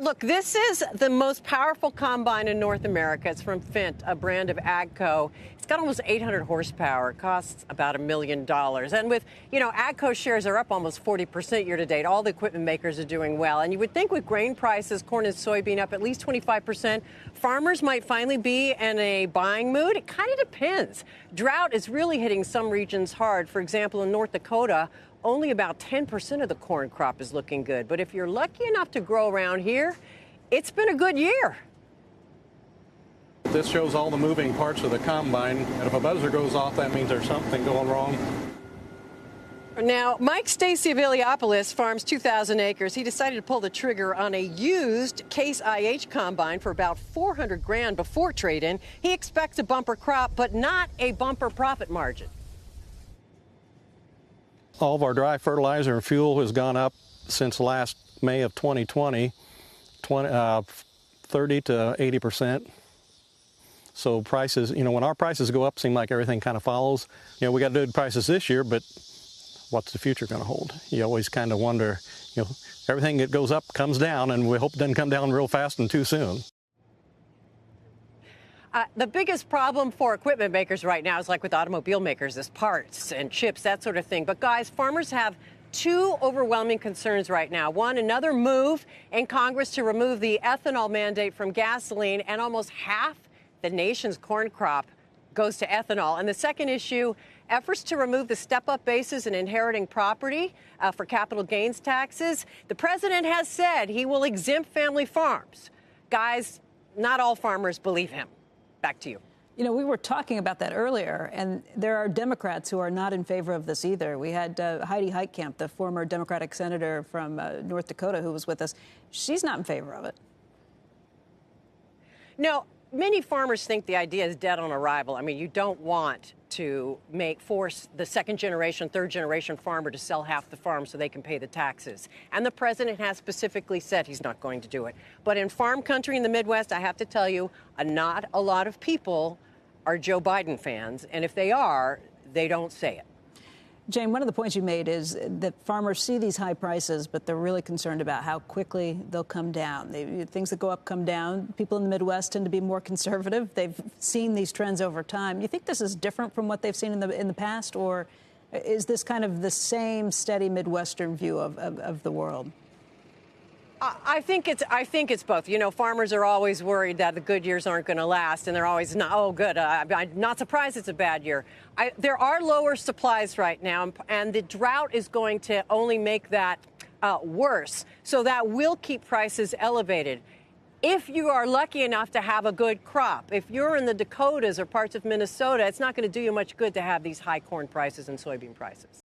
Look, this is the most powerful combine in North America. It's from Fint, a brand of AGCO. It's got almost 800 horsepower. It costs about $1 million. And with, AGCO shares are up almost 40% year to date. All the equipment makers are doing well. And you would think with grain prices, corn and soybean up at least 25%, farmers might finally be in a buying mood. It kind of depends. Drought is really hitting some regions hard. For example, in North Dakota, only about 10% of the corn crop is looking good. But if you're lucky enough to grow around here, it's been a good year. This shows all the moving parts of the combine, and if a buzzer goes off, that means there's something going wrong. Now, Mike STACEY of Illiopolis farms 2,000 acres. He decided to pull the trigger on a used Case IH combine for about $400,000 before trade-in. He expects a bumper crop, but not a bumper profit margin. All of our dry fertilizer and fuel has gone up since last May of 2020, 30 to 80%. So prices, when our prices go up, seem like everything kind of follows. We got good prices this year, but what's the future going to hold? You always kind of wonder, everything that goes up comes down, and we hope it doesn't come down real fast and too soon. The biggest problem for equipment makers right now is like with automobile makers, is parts and chips, that sort of thing. But guys, farmers have two overwhelming concerns right now. One, another move in Congress to remove the ethanol mandate from gasoline, and almost half the nation's corn crop goes to ethanol. And the second issue, efforts to remove the step-up basis in inheriting property for capital gains taxes. The president has said he will exempt family farms. Guys, not all farmers believe him. Back to you. We were talking about that earlier, and there are Democrats who are not in favor of this either. We had Heidi Heitkamp, the former Democratic senator from North Dakota, who was with us. She's not in favor of it. No, many farmers think the idea is dead on arrival. I mean, you don't want to force the second generation, third generation farmer to sell half the farm so they can pay the taxes. And the president has specifically said he's not going to do it. But in farm country in the Midwest, I have to tell you, not a lot of people are Joe Biden fans. And if they are, they don't say it. Jane, one of the points you made is that farmers see these high prices, but they're really concerned about how quickly they'll come down. Things that go up come down. People in the Midwest tend to be more conservative. They've seen these trends over time. You think this is different from what they've seen in the past, or is this kind of the same steady Midwestern view of the world? I think it's both. Farmers are always worried that the good years aren't going to last, and they're always good. I'm not surprised it's a bad year. There are lower supplies right now, and the drought is going to only make that worse. So that will keep prices elevated. If you are lucky enough to have a good crop, if you're in the Dakotas or parts of Minnesota, it's not going to do you much good to have these high corn prices and soybean prices.